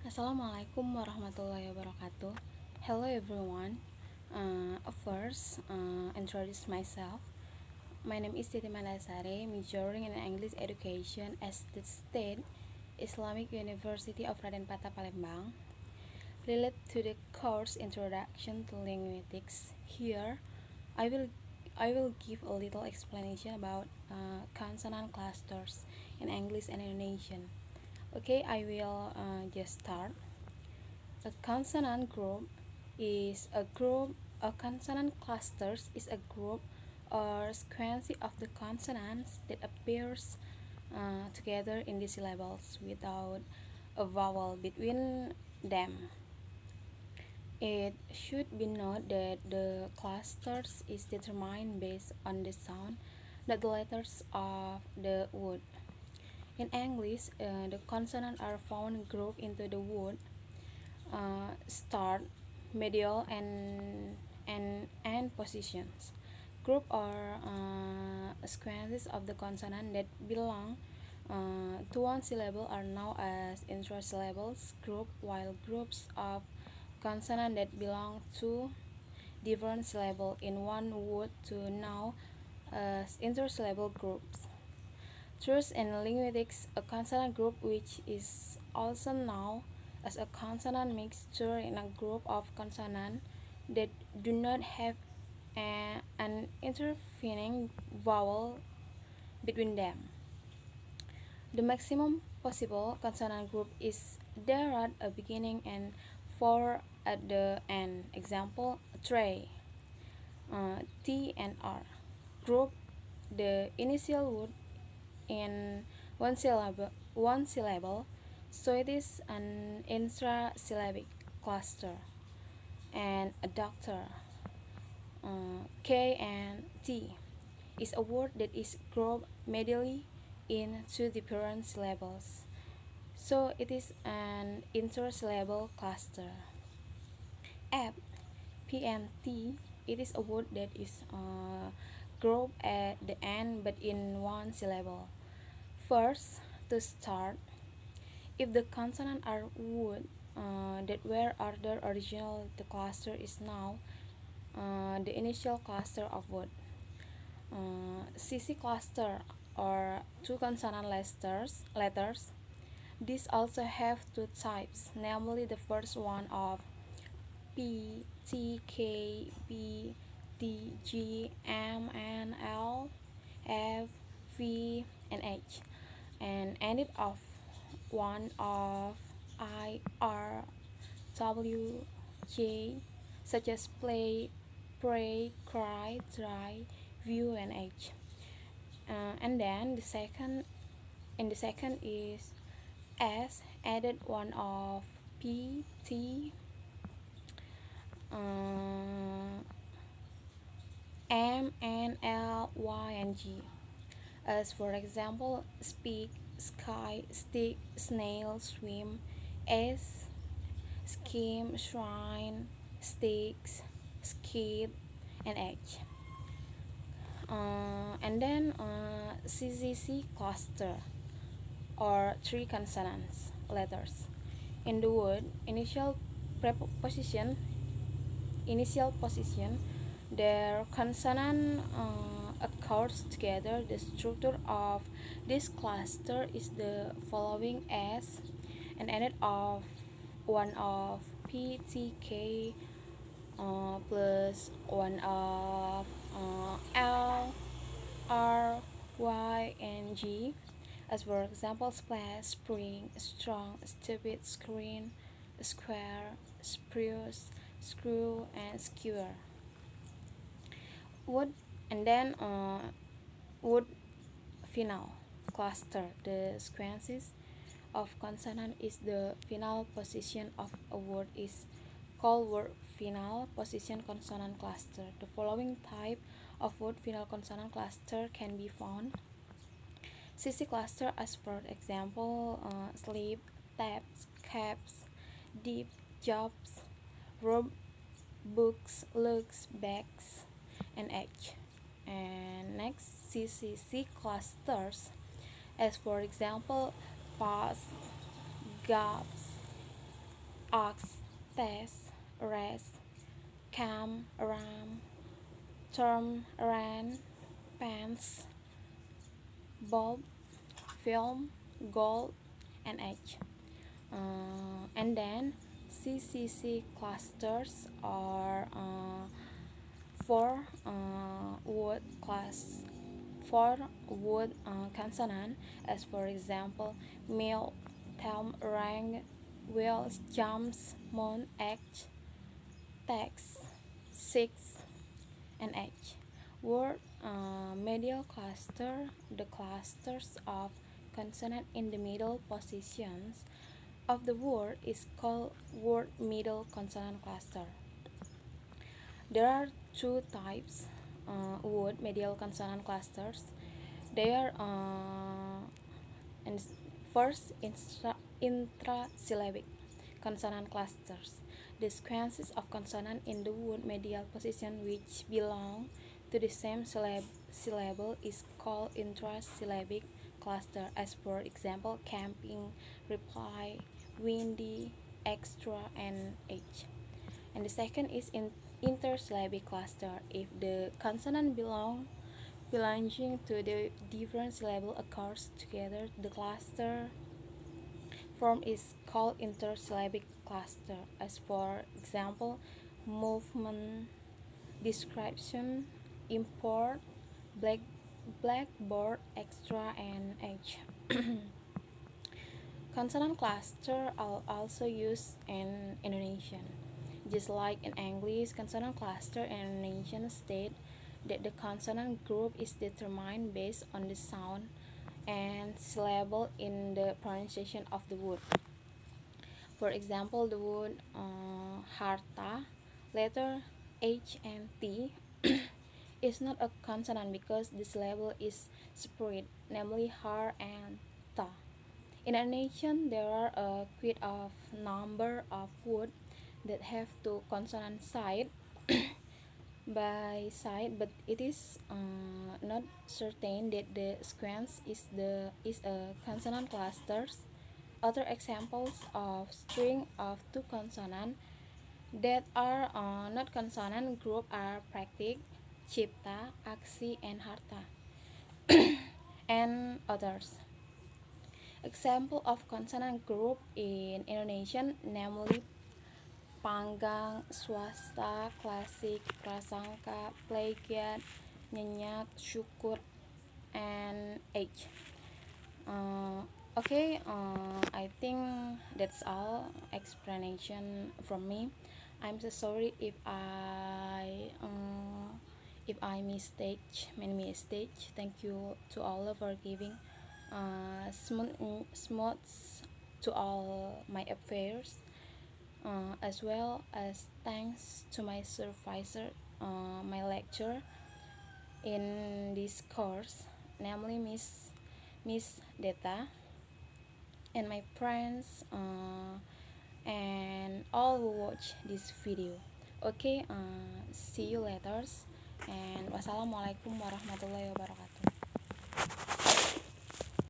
Assalamualaikum warahmatullahi wabarakatuh. Hello everyone. First, introduce myself. My name is Deti Mandasari, majoring in English education at the State Islamic University of Raden Patah, Palembang. Related to the course Introduction to Linguistics, here I will give a little explanation about consonant clusters in English and Indonesian. Okay, I will just start. A consonant group is a group. A consonant clusters is a group or sequence of the consonants that appears together in the syllables without a vowel between them. It should be noted that the clusters is determined based on the sound that the letters of the word. In English, the consonants are found grouped into the word start, medial, and end positions. Group are sequences of the consonant that belong to one syllable are known as intrasyllables group, while groups of consonant that belong to different syllable in one word to know as intersyllable groups. Thus, in linguistics, a consonant group, which is also known as a consonant mixture, in a group of consonants that do not have an intervening vowel between them. The maximum possible consonant group is there at a beginning and four at the end. Example: tray, T and R. Group the initial word in one syllable, so it is an intrasyllabic cluster. And a doctor, K and T, is a word that is grouped medially in two different syllables, so it is an intersyllable cluster. F, P and T, it is a word that is grouped at the end but in one syllable. First, to start, if the consonants are words that were ordered original, the cluster is now the initial cluster of word. CC cluster or two consonant letters. These also have two types, namely the first one of P, T, K, B, D, G, M, N, L, F, V, and H, and ended of one of I, R, W, J, such as play, pray, cry, try, view, and H. And then the second is S, added one of P, T, M, N, L, Y, and G. As for example, speak, sky, stick, snail, swim, S, scheme, shrine, sticks, skid, and H. And then CCC cluster or three consonants letters. In the word initial position, their consonant occurs together. The structure of this cluster is the following as and ended of one of P, T, K plus one of L, R, Y, and G. As for example, splash, spring, strong, stupid, screen, square, spruce, screw, and skewer. Wood, and then wood final cluster. The sequences of consonant is the final position of a word is called word final position consonant cluster. The following type of word final consonant cluster can be found. CC cluster, as for example, sleep, taps, caps, deep, jobs, robe, books, looks, bags, and H. And next, CCC clusters, as for example, pass, gaps, ox, test, rest, cam, ram, term, ran, pants, bulb, film, gold, and edge. And then CCC clusters are four word consonant, as for example male, term, rank, wheels, jumps, moon, edge, text, six, and edge. Word medial cluster, the clusters of consonant in the middle positions of the word is called word middle consonant cluster. There are two types word medial consonant clusters. They are and first intrasyllabic consonant clusters. The sequences of consonant in the word medial position which belong to the same syllable is called intrasyllabic cluster, as for example camping, reply, windy, extra, and age. And the second is intersyllabic cluster. If the consonant belonging to the different syllable occurs together, the cluster form is called intersyllabic cluster, as for example movement, description, import, blackboard, extra, and age. Consonant cluster are also used in Indonesian. Just like in English, consonant cluster in Indonesian state that the consonant group is determined based on the sound and syllable in the pronunciation of the word. For example, the word harta, letter H and T is not a consonant because the syllable is separate, namely har and ta. In a nation, there are a quite of number of words that have two consonant side by side, but it is not certain that the sequence is a consonant clusters. Other examples of string of two consonant that are not consonant group are praktik, cipta, aksi, and harta, and others. Example of consonant group in Indonesian, namely panggang, swasta, klasik, prasangka, plagiat, nyenyak, syukur, and H. Okay, I think that's all explanation from me. I'm so sorry if I mistake many mistakes. Thank you to all for giving smooth to all my affairs, as well as thanks to my supervisor, my lecturer in this course, namely Miss Deta, and my friends, and all who watch this video. Okay, see you later, and wassalamualaikum warahmatullahi wabarakatuh.